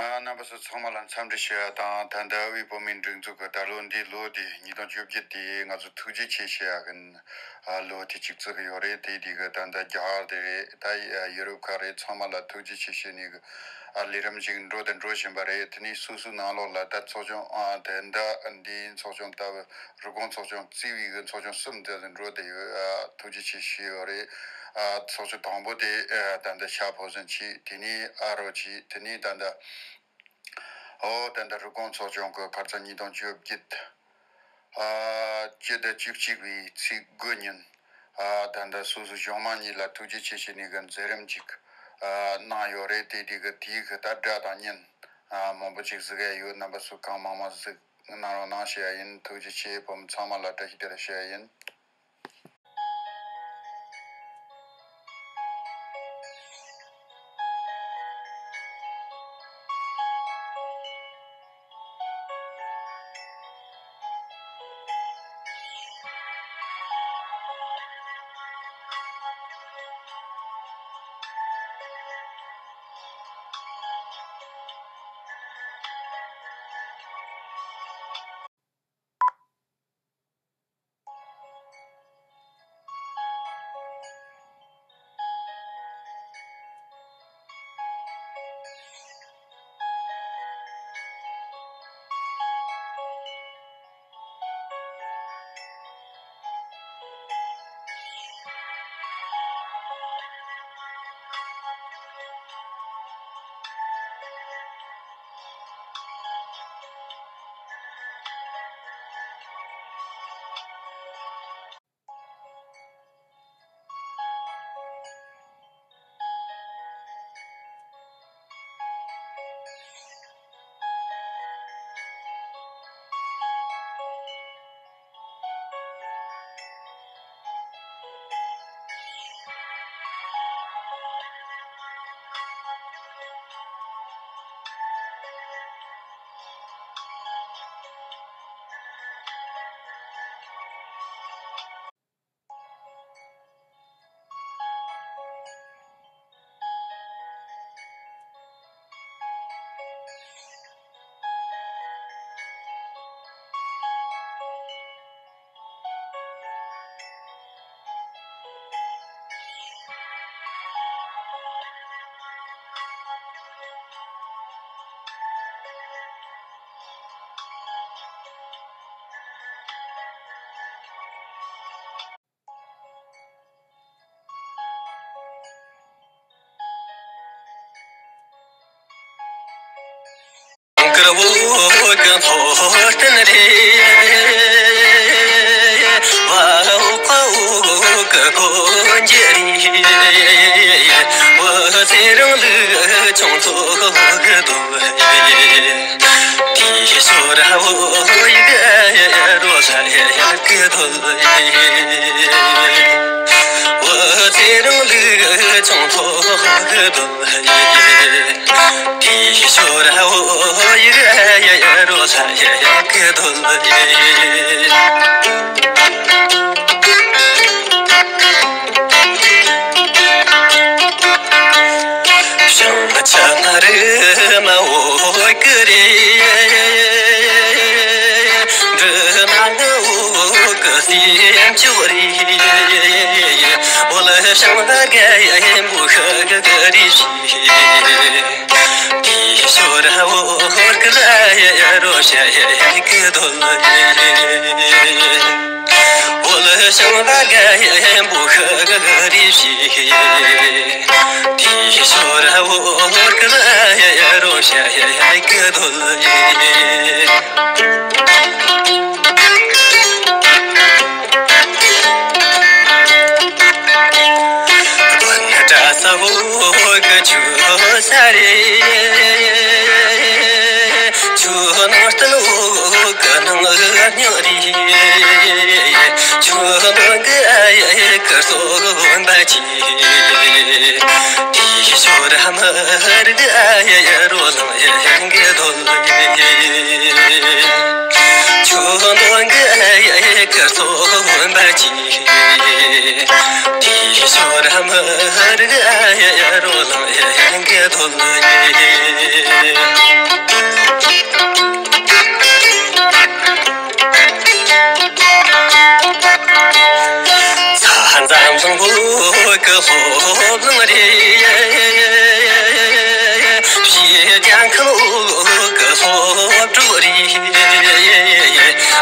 나버서 정말한 참듯이야 다 단다위 보민 중주가 다론디 로디 니도 죽겠디 가서 투지 치시야근 로디 직접이 요래 데디가 단다 자데 다이 유럽카레 정말라 투지 치시니 알리람 지금 로든 로신바레 트니 수수 나로라 다 소종 된다 안디 소종 다 로건 소종 지위가 소종 숨되는 로데 투지 치시요래 소주 동보대 단다 샤포전치 티니 아로치 티니 단다 단다 로건 소종 그 가자니 돈 주업깃 제다 직직위 지근년 단다 수수 조만이 라 투지 치시니 건 제름직 나요레 데디가 디가 다다다년 몸부직스게 요 남바수 강마마스 나로나시아인 투지치 봄 참말라다 히데라시아인 Get Samsung go go ho lung ri xie jiang ke lu ge ho zhu ri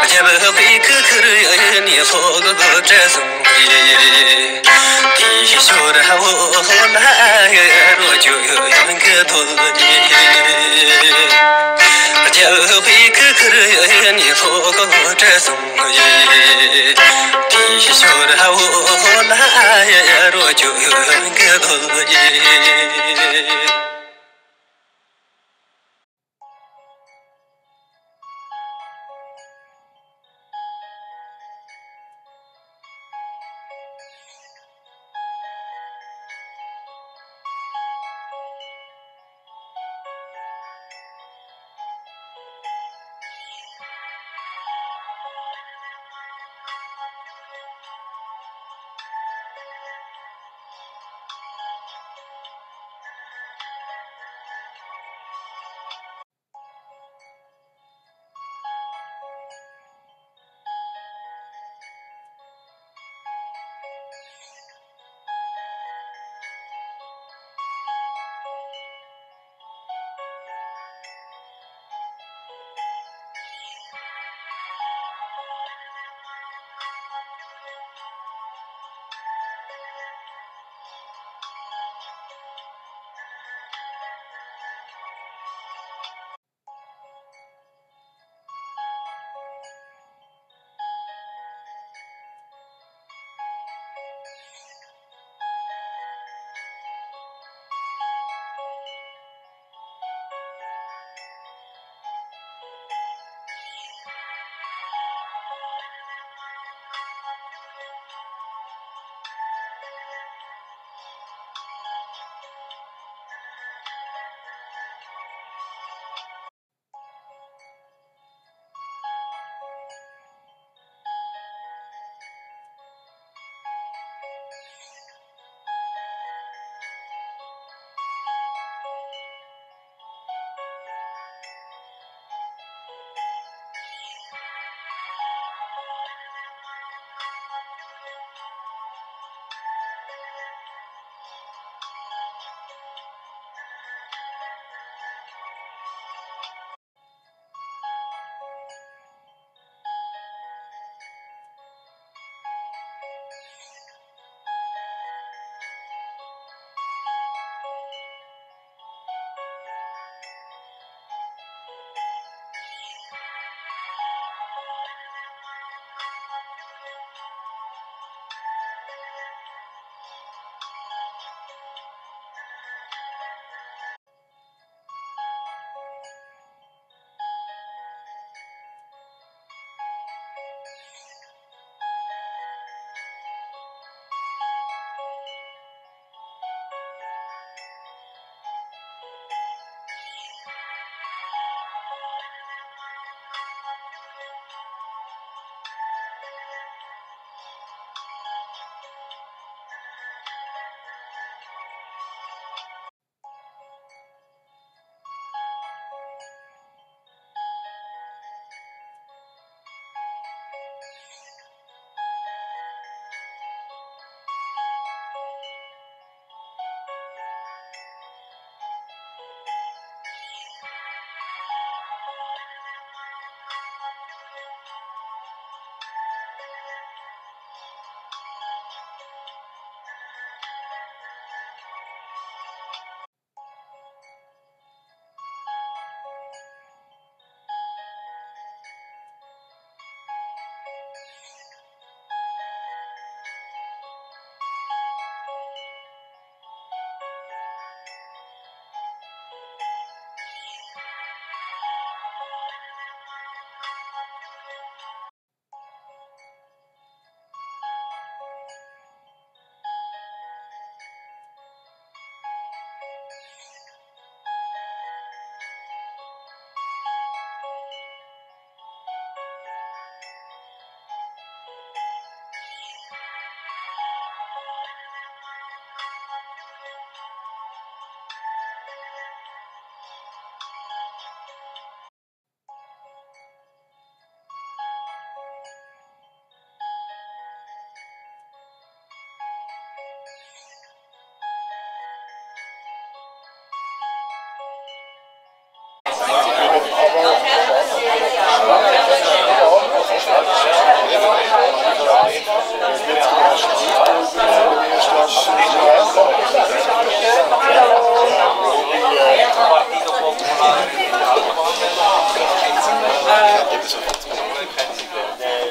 jie be hui ke ke ni ho ge ge zhe song ri di xiu de wo na ye ro jiu yang ge du ri jie be hui ke ke你错过这松叶，地小的我那也若就有个多耶。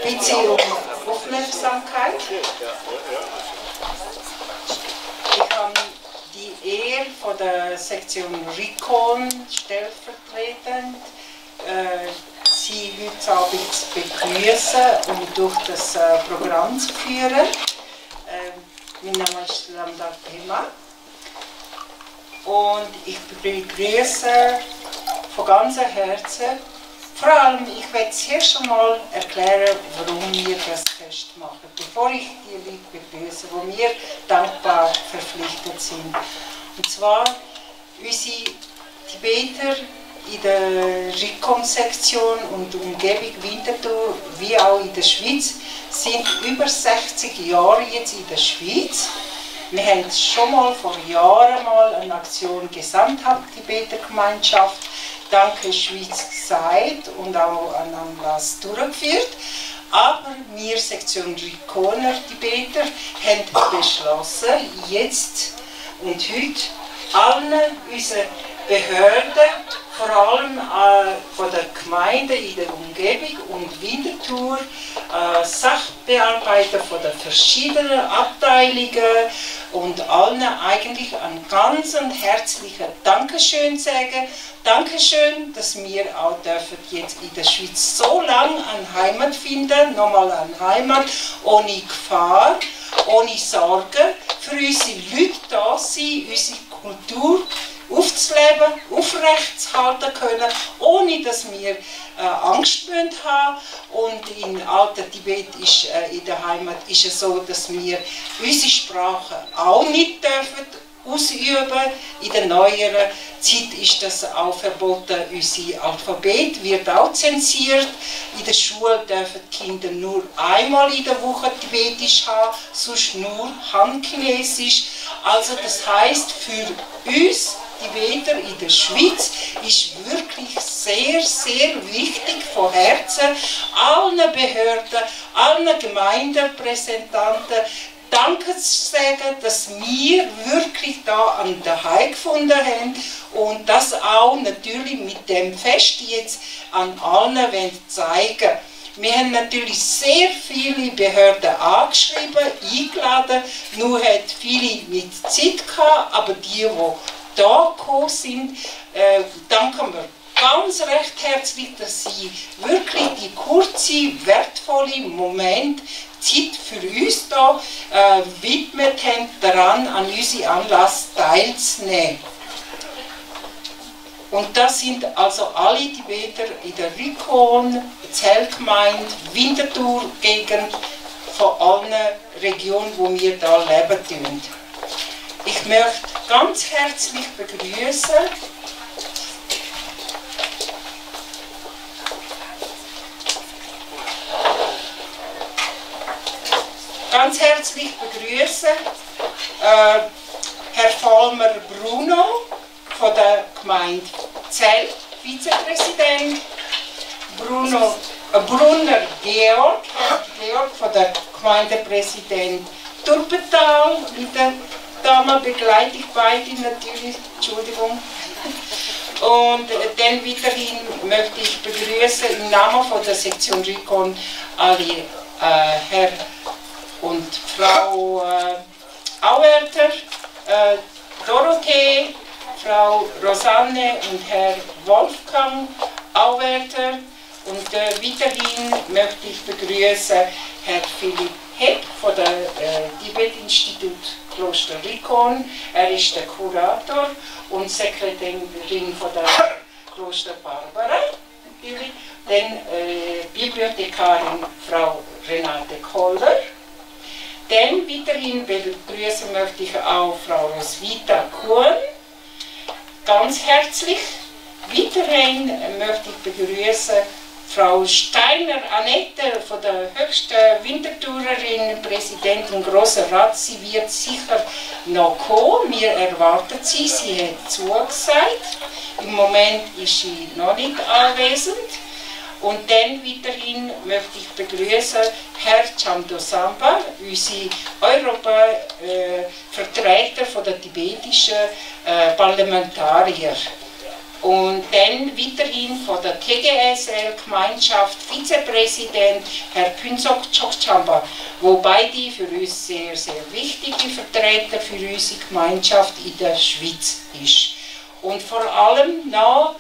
Bitte um Aufmerksamkeit. Ich habe die Ehre von der Sektion Recon stellvertretend Sie heute Abend zu begrüßen und durch das Programm zu führen. Mein Name ist Lambda Pema und ich begrüße von ganzem Herzen. Vor allem, ich werde zuerst schon mal erklären, warum wir das Fest machen, bevor ich die Leute begrüße, wo wir dankbar verpflichtet sind. Und zwar, unsere Tibeter in der RICOM-Sektion und Umgebung Winterthur, wie auch in der Schweiz, sind über 60 Jahre jetzt in der Schweiz. Wir haben schon mal vor Jahren eine Aktion Gesamthaft-Tibeter-Gemeinschaft Danke Schweiz gesagt und auch an Anlass durchgeführt. Aber wir, Sektion Rikoner Tibeter, haben beschlossen, jetzt und heute allen unseren Behörden, vor allem von der Gemeinde in der Umgebung und Winterthur, Sachbearbeiter von den verschiedenen Abteilungen und allen eigentlich ein ganz herzliches Dankeschön sagen. Dankeschön, dass wir auch dürfen jetzt in der Schweiz so lange eine Heimat finden, nochmal eine Heimat, ohne Gefahr, ohne Sorgen, für unsere Leute da sein, unsere Kultur aufzuleben, aufrechtzuhalten können, ohne dass wir Angst haben. Und in alter Tibet ist in der Heimat ist es so, dass wir unsere Sprache auch nicht dürfen ausüben. In der neueren Zeit ist das auch verboten. Unser Alphabet wird auch zensiert. In der Schule dürfen die Kinder nur einmal in der Woche Tibetisch haben, sonst nur Han-Chinesisch. Also das heisst, für uns Tibeter in der Schweiz ist wirklich sehr, sehr wichtig von Herzen allen Behörden, allen Gemeinderepräsentanten Danke zu sagen, dass wir wirklich da an der Heim gefunden haben und das auch natürlich mit dem Fest jetzt an allen zeigen. Wir haben natürlich sehr viele Behörden angeschrieben, eingeladen, nur hat viele mit Zeit gehabt, aber die da gekommen sind, danken wir ganz recht herzlich, dass Sie wirklich die kurze, wertvolle Moment Zeit für uns da widmet haben, daran an unseren Anlass teilzunehmen. Und das sind also alle Tibeter in der Rikon, Zellgemeinde, Winterthur-Gegend, von allen Regionen, wo wir da leben. Ich möchte ganz herzlich begrüßen Herr Vollmer Bruno von der Gemeinde Zell, Vizepräsident, Brunner Georg von der Gemeindepräsident Turpetal, mit der Dame begleite ich beide natürlich, Entschuldigung. Und dann weiterhin möchte ich begrüßen im Namen von der Sektion Rikon alle Herr und Frau Auerter, Dorothee, Frau Rosanne und Herr Wolfgang Auerter. Und weiterhin möchte ich begrüßen Herr Philipp Hepp von der Tibet-Institut Kloster Rikon. Er ist der Kurator und Sekretärin von der Kloster Barbara. Natürlich. Dann Bibliothekarin Frau Renate Koller. Dann weiterhin begrüßen möchte ich auch Frau Roswitha Kuhn. Ganz herzlich. Weiterhin möchte ich begrüßen Frau Steiner Annette von der höchsten Winterthurerin, Präsidentin Grosser Rat. Sie wird sicher noch kommen. Wir erwarten sie. Sie hat zugesagt. Im Moment ist sie noch nicht anwesend. Und dann weiterhin möchte ich begrüßen Herr Chamdosamba, unsere Vertreter von der tibetischen Parlamentarier. Und dann weiterhin von der TGSL-Gemeinschaft Vizepräsident Herr Phuntsok Chokchamba, wobei die für uns sehr, sehr wichtige Vertreter für unsere Gemeinschaft in der Schweiz ist. Und vor allem noch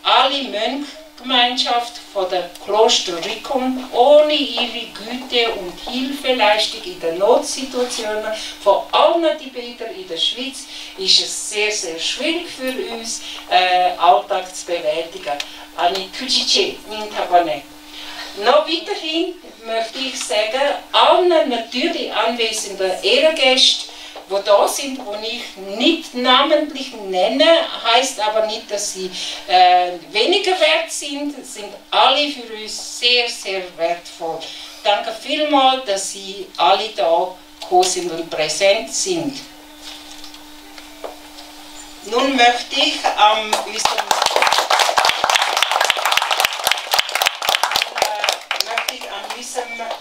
alle Mönchgemeinschaft von der Kloster Rikon, ohne ihre Güte und Hilfeleistung in den Notsituationen von allen Tibetern in der Schweiz ist es sehr, sehr schwierig für uns, Alltag zu bewältigen. Ani Tujiche, Nintabane. Noch weiterhin möchte ich sagen, allen natürlich anwesenden Ehrengästen, die da sind, die ich nicht namentlich nenne, heißt aber nicht, dass sie weniger wert sind alle für uns sehr, sehr wertvoll. Danke vielmals, dass Sie alle da gekommen sind und präsent sind. Nun möchte ich an unserem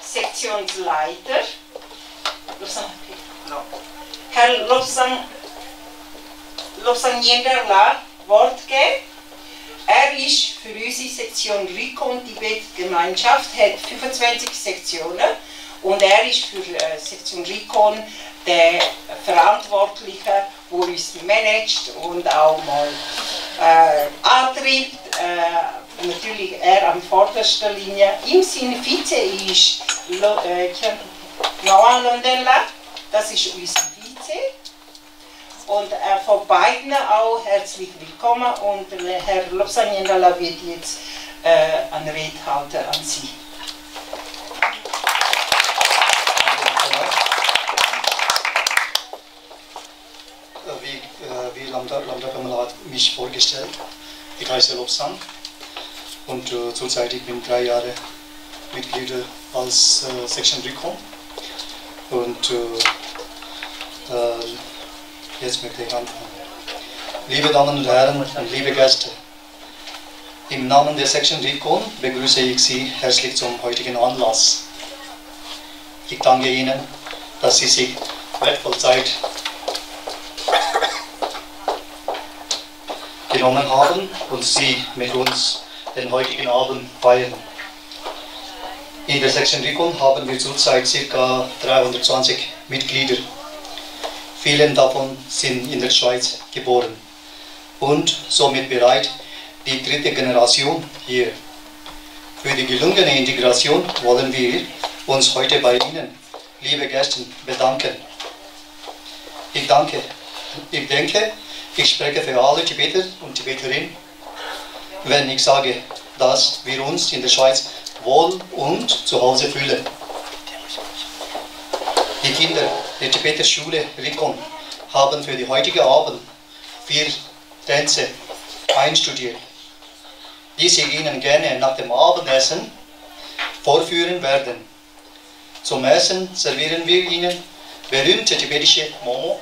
Sektionsleiter, Herr Lobsang Yenderla, Wort geben. Er ist für unsere Sektion Rikon Tibet Gemeinschaft, hat 25 Sektionen und er ist für Sektion Rikon der Verantwortliche, der uns managt und auch mal antreibt. Natürlich er an vorderster Linie. Im Sinne Vize ist Noan Londela, das ist unser Vize. Und von beiden auch herzlich willkommen und Herr Lobsang Yenderla wird jetzt eine Rede halten an Sie. Wie Lambda Kamal hat mich vorgestellt. Ich heiße Lobsang und zurzeit ich bin 3 Jahre Mitglied als Section Rikon. Und jetzt möchte ich anfangen. Liebe Damen und Herren und liebe Gäste, im Namen der Section Rikon begrüße ich Sie herzlich zum heutigen Anlass. Ich danke Ihnen, dass Sie sich wertvoll Zeit genommen haben und Sie mit uns den heutigen Abend feiern. In der Section Rikon haben wir zurzeit ca. 320 Mitglieder. Viele davon sind in der Schweiz geboren und somit bereit die 3. Generation hier. Für die gelungene Integration wollen wir uns heute bei Ihnen, liebe Gäste, bedanken. Ich denke, ich spreche für alle Tibeter und Tibeterinnen, wenn ich sage, dass wir uns in der Schweiz wohl und zu Hause fühlen. Die Kinder der tibetischen Schule Rikon haben für die heutige Abend 4 Tänze einstudiert, die sie Ihnen gerne nach dem Abendessen vorführen werden. Zum Essen servieren wir Ihnen berühmte tibetische Momo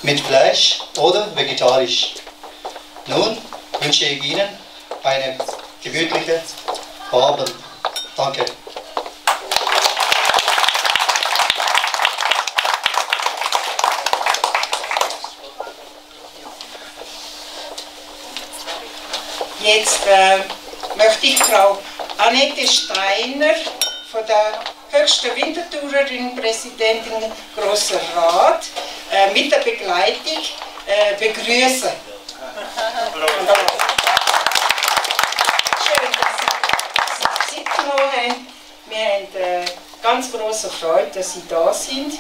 mit Fleisch oder vegetarisch. Nun wünsche ich Ihnen eine gemütliche Abend. Danke. Jetzt möchte ich Frau Annette Steiner von der höchsten Winterthurerin, Präsidentin Grosser Rat, mit der Begleitung begrüßen. Hallo. Schön, dass Sie Zeit genommen haben. Wir haben ganz große Freude, dass Sie da sind,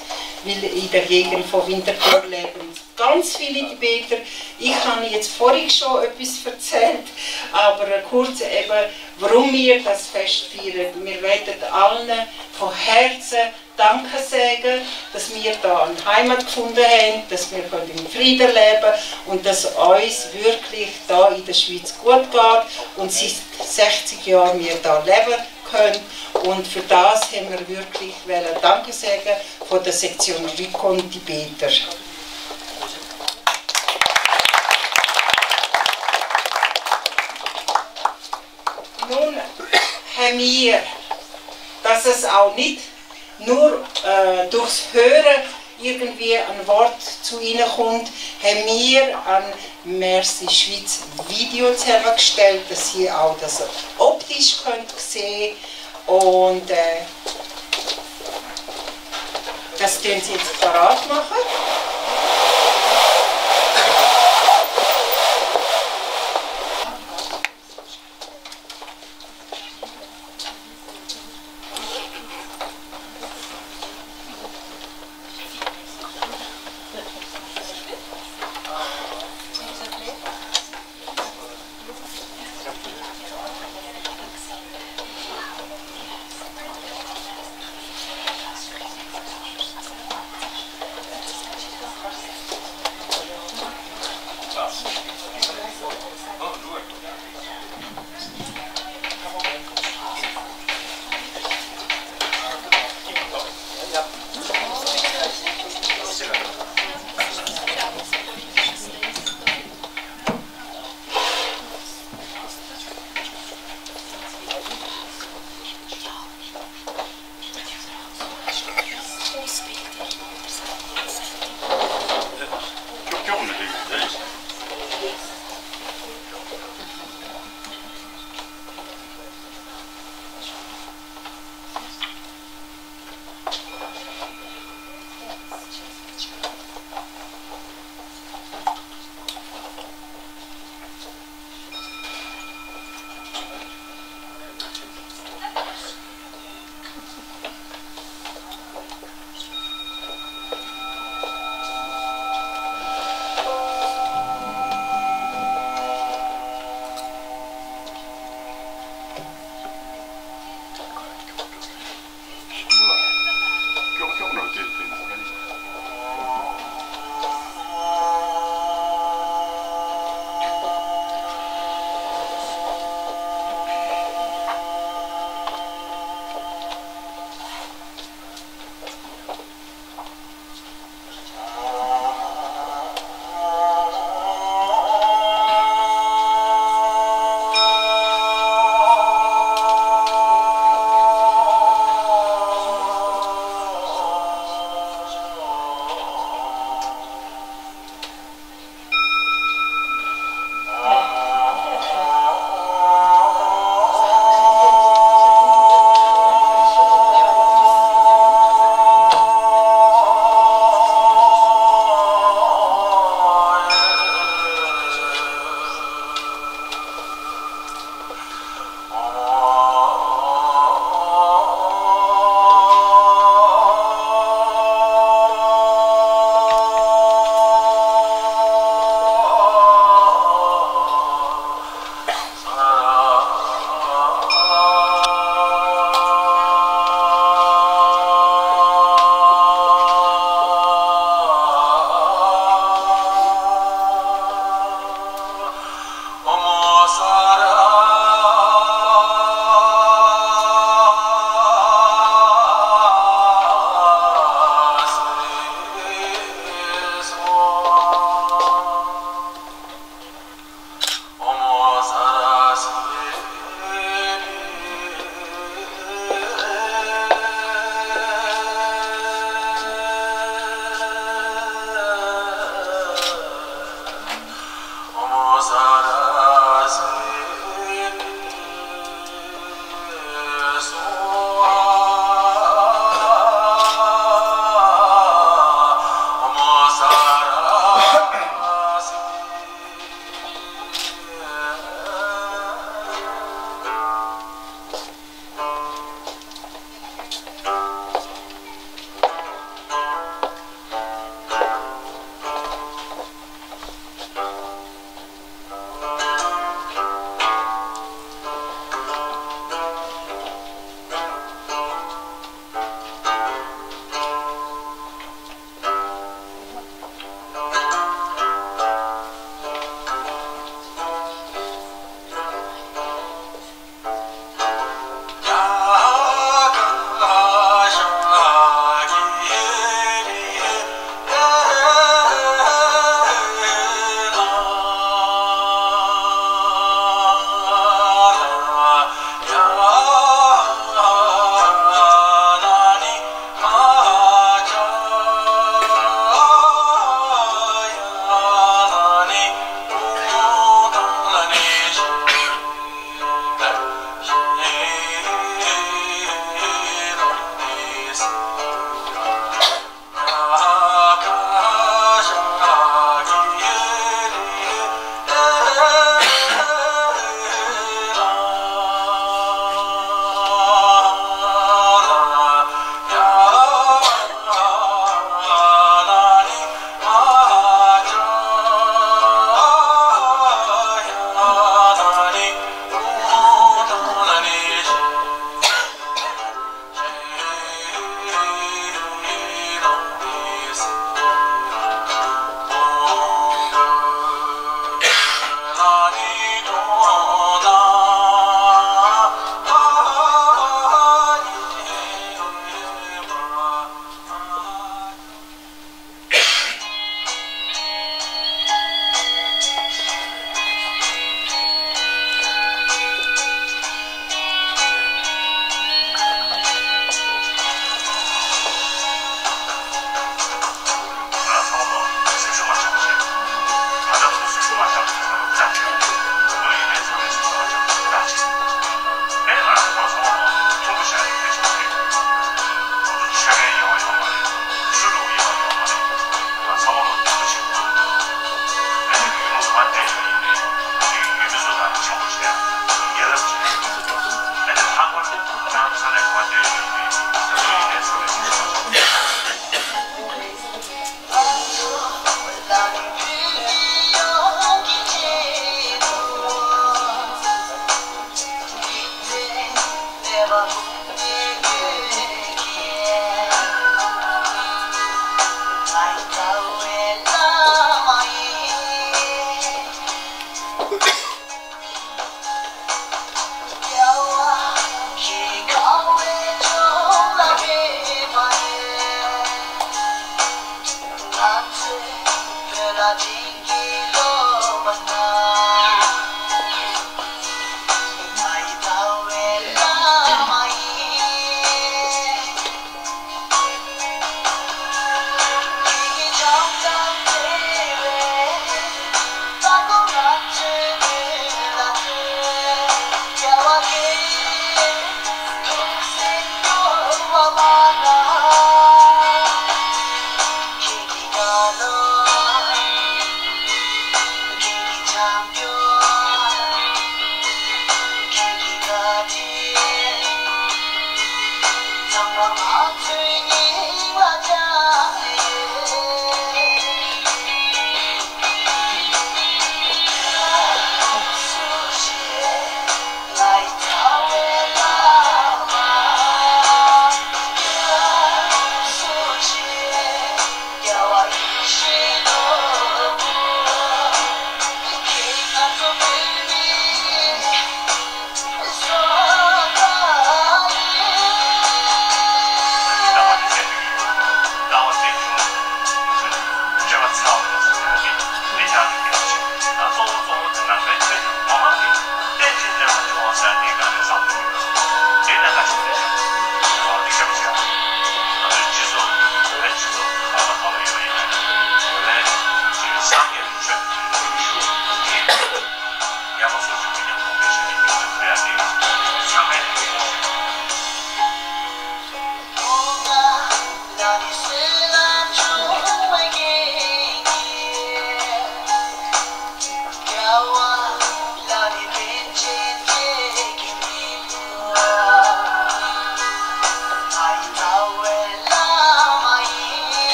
weil in der Gegend von Winterthur leben ganz viele Tibeter. Ich habe jetzt vorhin schon etwas erzählt, aber kurz eben, warum wir das Fest feiern. Wir werden allen von Herzen Danke sagen, dass wir da eine Heimat gefunden haben, dass wir in Frieden leben und dass uns wirklich da in der Schweiz gut geht und seit 60 Jahren wir da leben können. Und für das haben wir wirklich Danke sagen von der Sektion Rikon Tibeter. haben wir, dass es auch nicht nur durchs Hören irgendwie ein Wort zu ihnen kommt, haben wir an Merci Schweiz Video zusammengestellt, dass ihr auch das optisch könnt sehen und das können sie jetzt parat machen.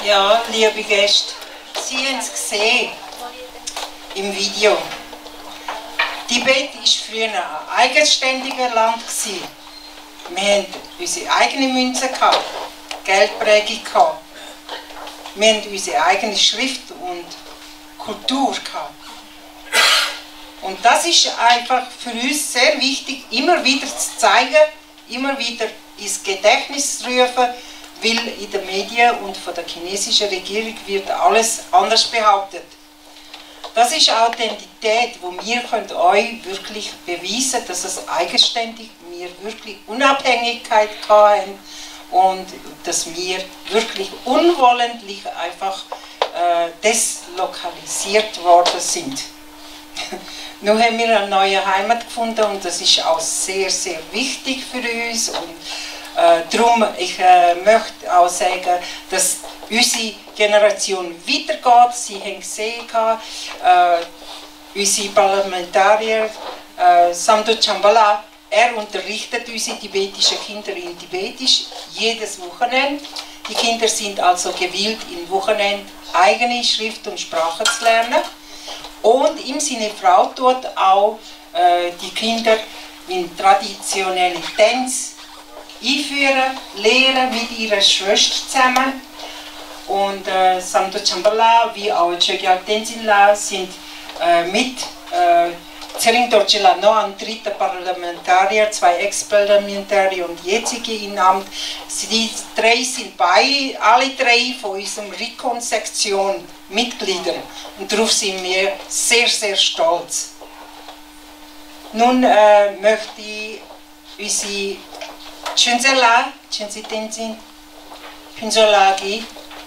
Ja, liebe Gäste, Sie haben es gesehen im Video. Tibet war früher ein eigenständiges Land. Wir hatten unsere eigene Münze, Geldprägung. Wir hatten unsere eigene Schrift und Kultur. Und das ist einfach für uns sehr wichtig, immer wieder zu zeigen, immer wieder ins Gedächtnis zu rufen, weil in den Medien und von der chinesischen Regierung wird alles anders behauptet. Das ist Authentität, wo wir können euch wirklich beweisen, dass es eigenständig, wir wirklich Unabhängigkeit haben und dass wir wirklich unwollentlich einfach deslokalisiert worden sind. Nun haben wir eine neue Heimat gefunden und das ist auch sehr, sehr wichtig für uns. Und darum, ich möchte auch sagen, dass unsere Generation weitergeht. Sie haben gesehen, unsere Parlamentarier, Samdo Chambala, er unterrichtet unsere tibetischen Kinder in Tibetisch jedes Wochenende. Die Kinder sind also gewillt, im Wochenende eigene Schrift und Sprache zu lernen. Und ihm seine Frau tut auch die Kinder in traditionelle Tänze einführen, lehren mit ihrer Schwester zusammen. Und Samdo Chambala wie auch Chogyal Tenzin La sind mit Tsering Dorjila noch ein dritter Parlamentarier, 2 Ex-Parlamentarier und jetzige in Amt. Die 3 sind alle 3 von unserer Recon-Sektion Mitglieder. Und darauf sind wir sehr, sehr stolz. Nun möchte ich unsere Chunzela, Chunzi Tenzin, Pinzolagi,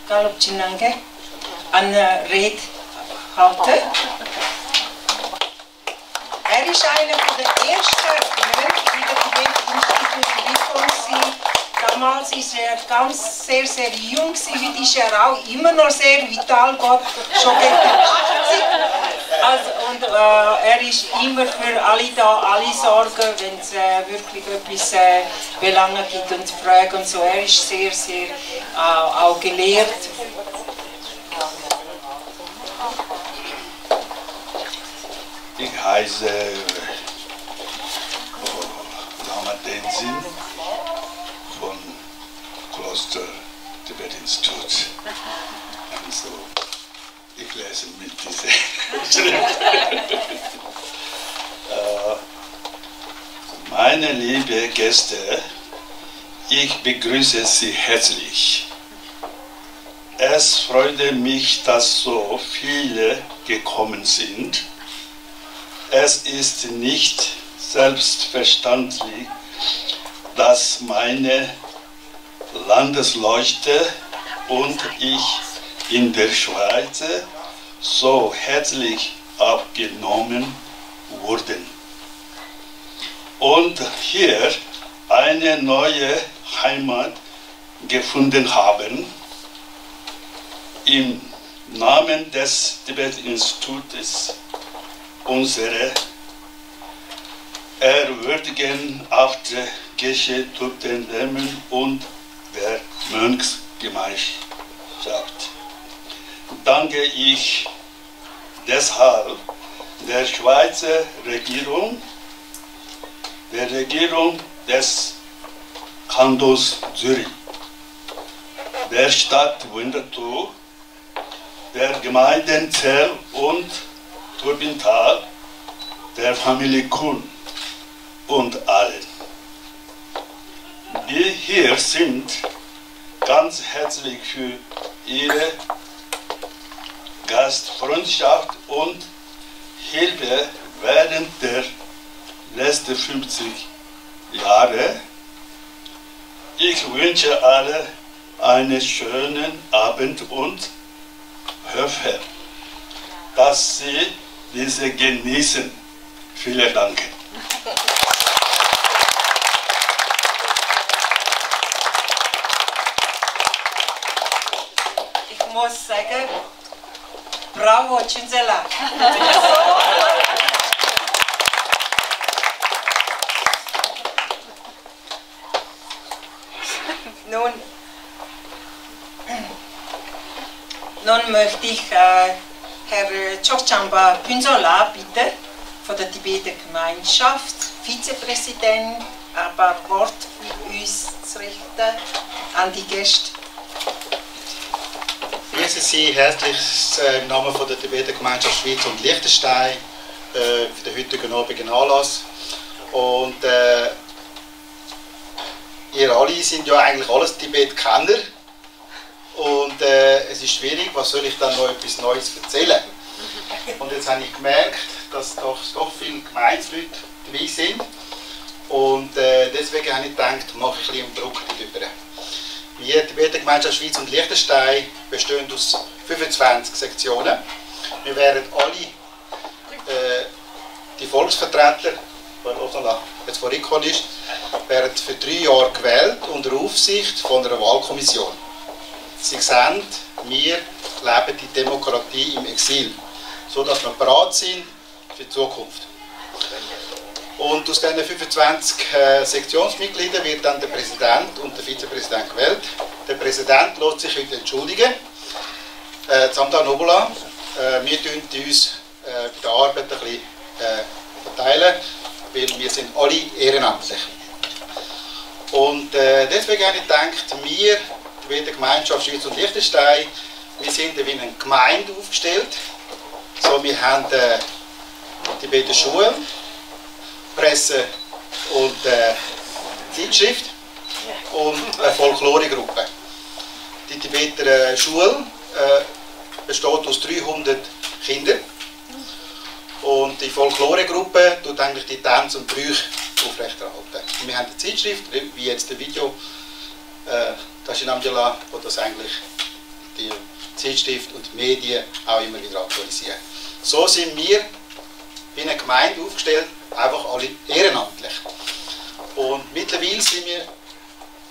Galop Chinange, eine Rede halten. Er ist einer der ersten Mönche in der Tibet-Institut. Damals war er ganz sehr, sehr jung, heute ist er auch immer noch sehr vital, Gott, schon gegen 80. Also, und er ist immer für alle da, alle sorgen, wenn es wirklich etwas Belange gibt und Fragen und so. Er ist sehr, sehr auch gelehrt. Ich heiße Lama Tenzin von Kloster Tibet Institut. Also, ich lese mit dieser Schrift. Meine liebe Gäste, ich begrüße Sie herzlich. Es freut mich, dass so viele gekommen sind. Es ist nicht selbstverständlich, dass meine Landesleute und ich in der Schweiz so herzlich aufgenommen wurden. Und hier eine neue Heimat gefunden haben. Im Namen des Tibet-Institutes unsere ehrwürdigen Aufgeschädigten und der Mönchsgemeinschaft danke ich deshalb der Schweizer Regierung, der Regierung des Kantons Zürich, der Stadt Winterthur, der Gemeinden Zell und Turbintal, der Familie Kuhn und allen, die hier sind, ganz herzlich für ihre Gastfreundschaft und Hilfe während der letzten 50 Jahre. Ich wünsche alle einen schönen Abend und hoffe, dass Sie diese genießen. Vielen Dank. Ich muss sagen, bravo, Chunzela. Nun möchte ich Herr Chokchamba Pinzola bitten, von der Tibeter Gemeinschaft, Vizepräsident, aber Wort für uns zu richten an die Gäste. Ich grüße Sie herzlich im Namen von der Tibeter Gemeinschaft Schweiz und Liechtenstein für den heutigen Abend Anlass. Und ihr alle sind ja eigentlich alles Tibet-Kenner. Und es ist schwierig, was soll ich dann noch etwas Neues erzählen? Und jetzt habe ich gemerkt, dass doch viele Gemeinsleute dabei sind. Und deswegen habe ich gedacht, mache ich ein bisschen Druck darüber. Die Tibeter-Gemeinschaft Schweiz und Liechtenstein bestehen aus 25 Sektionen. Wir werden alle, die Volksvertreter, die jetzt vorgekommen ist, werden für 3 Jahre gewählt unter Aufsicht von einer Wahlkommission. Sie sehen, wir leben die Demokratie im Exil, sodass wir bereit sind für die Zukunft. Und aus diesen 25 Sektionsmitgliedern wird dann der Präsident und der Vizepräsident gewählt. Der Präsident lässt sich heute entschuldigen. Zamda Nobola, wir tun uns bei der Arbeit ein bisschen verteilen, weil wir sind alle ehrenamtlich. Und deswegen habe ich gedacht, wir, die Gemeinschaft Schweiz und Liechtenstein, wir sind wie eine Gemeinde aufgestellt. So, wir haben die beiden Schulen, Presse und Zeitschrift und eine Folkloregruppe. Die Tibeter Schule besteht aus 300 Kindern und die Folkloregruppe tut eigentlich die Tänze und Brüche aufrechterhalten. Wir haben eine Zeitschrift, wie jetzt das Video, das ist in Amjala, wo das eigentlich die Zeitschrift und die Medien auch immer wieder aktualisieren. So sind wir wie eine Gemeinde aufgestellt, einfach alle ehrenamtlich. Und mittlerweile sind wir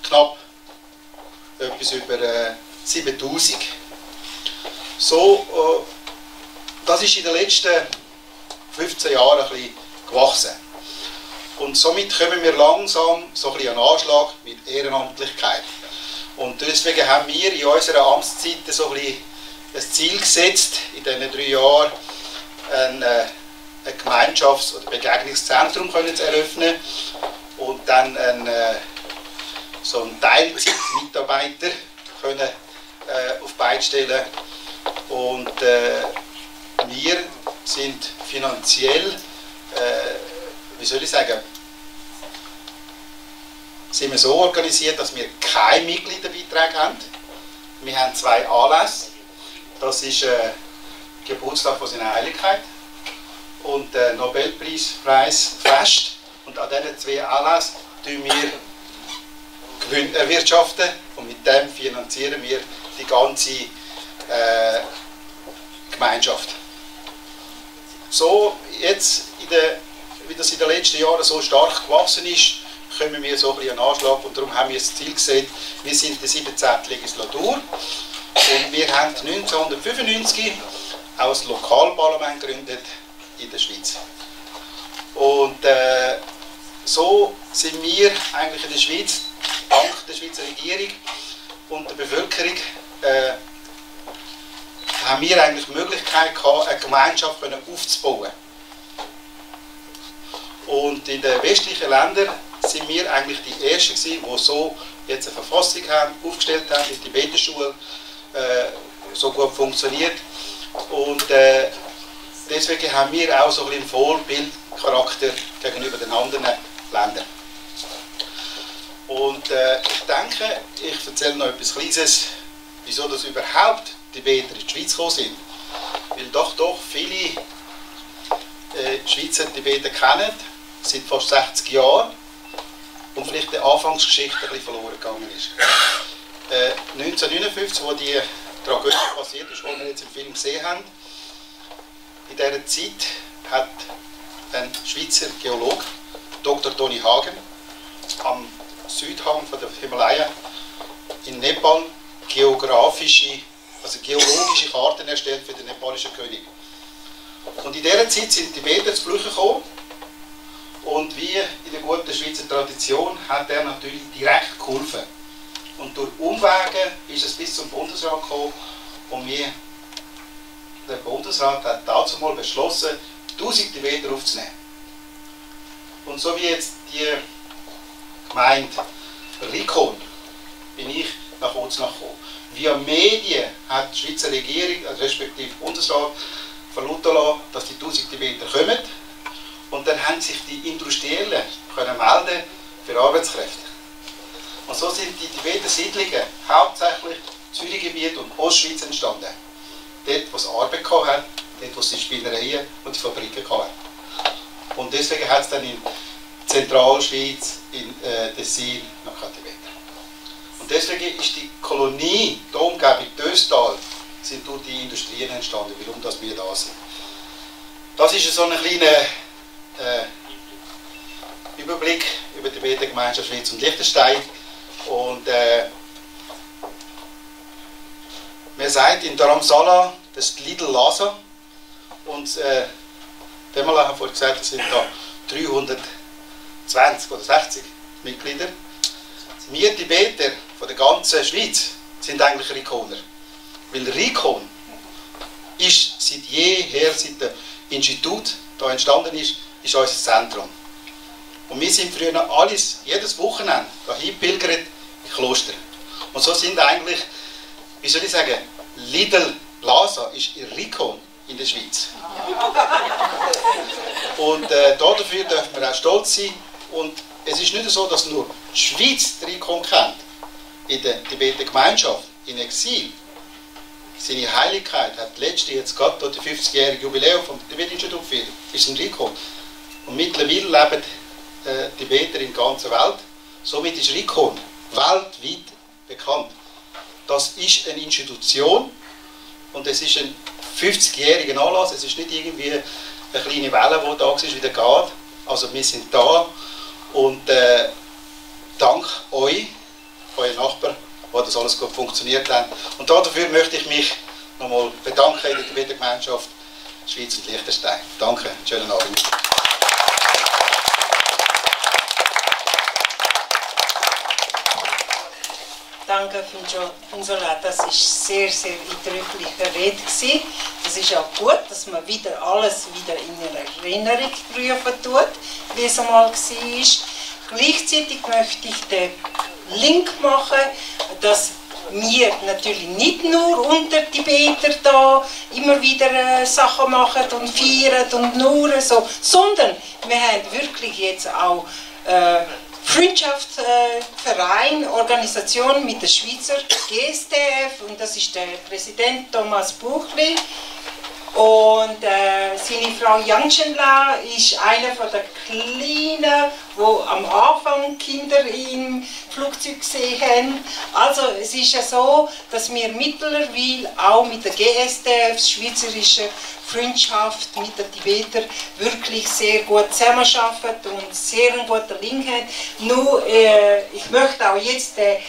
knapp etwas über 7000. So, das ist in den letzten 15 Jahren ein bisschen gewachsen. Und somit kommen wir langsam so ein bisschen an Anschlag mit Ehrenamtlichkeit. Und deswegen haben wir in unserer Amtszeit so ein bisschen ein Ziel gesetzt, in diesen 3 Jahren ein Gemeinschafts- oder Begegnungszentrum zu eröffnen und dann so einen Teilzeitmitarbeiter auf Beine stellen. Und wir sind finanziell, wie soll ich sagen, sind wir so organisiert, dass wir keine Mitgliederbeiträge haben. Wir haben 2 Anlässe. Das ist Geburtstag von seiner Heiligkeit und der Nobelpreisfest. Und an diesen 2 Anlässen tun wir Gewinn erwirtschaften und mit dem finanzieren wir die ganze Gemeinschaft. So jetzt, wie das in den letzten Jahren so stark gewachsen ist, kommen wir so ein bisschen an Anschlag und darum haben wir das Ziel gesehen, wir sind in der 17. Legislatur und wir haben 1995 auch das Lokalparlament gegründet in der Schweiz. Und so sind wir eigentlich in der Schweiz, dank der Schweizer Regierung und der Bevölkerung, haben wir eigentlich die Möglichkeit gehabt, eine Gemeinschaft aufzubauen. Und in den westlichen Ländern sind wir eigentlich die Ersten gewesen, die so jetzt eine Verfassung haben, aufgestellt haben, die Tibeterschule so gut funktioniert. Und deswegen haben wir auch so ein bisschen Vorbildcharakter gegenüber den anderen Ländern. Und ich denke, ich erzähle noch etwas Kleines, wieso das überhaupt Tibeter in die Schweiz gekommen sind. Weil doch viele Schweizer Tibeter kennen, seit fast 60 Jahren und vielleicht die Anfangsgeschichte ein bisschen verloren gegangen ist. 1959, wo die Tragödie passiert ist, die wir jetzt im Film gesehen haben, in dieser Zeit hat ein Schweizer Geologe, Dr. Toni Hagen, am Südhang von der Himalaya in Nepal geologische Karten erstellt für den nepalischen König. Und in dieser Zeit sind die Tibeter zu Flüchen gekommen und wie in der guten Schweizer Tradition hat er natürlich direkt geholfen. Und durch Umwege ist es bis zum Bundesrat gekommen und der Bundesrat hat dazu mal beschlossen, 1000 Tibeter aufzunehmen. Und so wie jetzt die Gemeinde Rikon bin ich nach Uznach gekommen. Via Medien hat die Schweizer Regierung, respektive Bundesrat, verlauten lassen, dass die 1000 Tibeter kommen. haben sich die Industriellen können melden für Arbeitskräfte. Und so sind die Tibeter Siedlungen hauptsächlich Zürichgebiet und Ostschweiz entstanden. Dort, wo es Arbeit hatte, dort, wo es die Spinnereien und die Fabriken hatten. Und deswegen hat es dann in Zentralschweiz, in Tessin, noch keine Tibeter. Und deswegen ist die Kolonie, die Umgebung Döstal, sind durch die Industrien entstanden, warum das wir da sind. Das ist so ein kleiner Überblick über die Tibeter-Gemeinschaft Schweiz und Liechtenstein. Und man sagt in Dharamsala, das ist Little Lhasa. Und haben vorhin gesagt, es sind da 320 oder 60 Mitglieder. Wir Tibeter von der ganzen Schweiz sind eigentlich Rikoner. Weil Rikon ist seit jeher, seit das Institut da entstanden ist unser Zentrum. Und wir sind früher jedes Wochenende dahin pilgert in Kloster. Und so sind eigentlich, wie soll ich sagen, Little Lhasa ist ihr Rikon in der Schweiz. Und dafür dürfen wir auch stolz sein. Und es ist nicht so, dass nur die Schweiz den Rikon kennt. In der Tibeter Gemeinschaft, in Exil, seine Heiligkeit hat letzte jetzt gerade das 50-jährige Jubiläum vom Tibet-Institut gefeiert, ist ein Rikon. Und mittlerweile leben Tibeter in der ganzen Welt. Somit ist Rikon weltweit bekannt. Das ist eine Institution und es ist ein 50-jähriger Anlass. Es ist nicht irgendwie eine kleine Welle, die da ist, wieder geht. Also wir sind da und dank euch, euren Nachbarn, wo das alles gut funktioniert hat. Und dafür möchte ich mich nochmal bedanken in der Tibeter Gemeinschaft Schweiz und Liechtenstein. Danke, schönen Abend. Danke, Finjola. Das war sehr, sehr eindrückliche Rede. Es ist auch gut, dass man wieder alles wieder in Erinnerung rufen tut, wie es einmal war. Gleichzeitig möchte ich den Link machen, dass wir natürlich nicht nur unter Tibeter da immer wieder Sachen machen und feiern und nur so, sondern wir haben wirklich jetzt auch Freundschaftsverein, Organisation mit der Schweizer GSTF und das ist der Präsident Thomas Buchli und seine Frau Yangchenla ist eine von der Kleinen, wo am Anfang Kinder im Flugzeug gesehen haben. Also es ist ja so, dass wir mittlerweile auch mit der GSTF, Schweizerische Freundschaft mit den Tibetern, wirklich sehr gut zusammenarbeiten und sehr einen guten Link haben. Nur, ich möchte auch jetzt den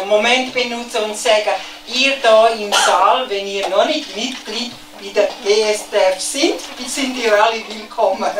Moment benutzen und sagen, ihr da im Saal, wenn ihr noch nicht Mitglied bei der GSTF sind ihr alle willkommen.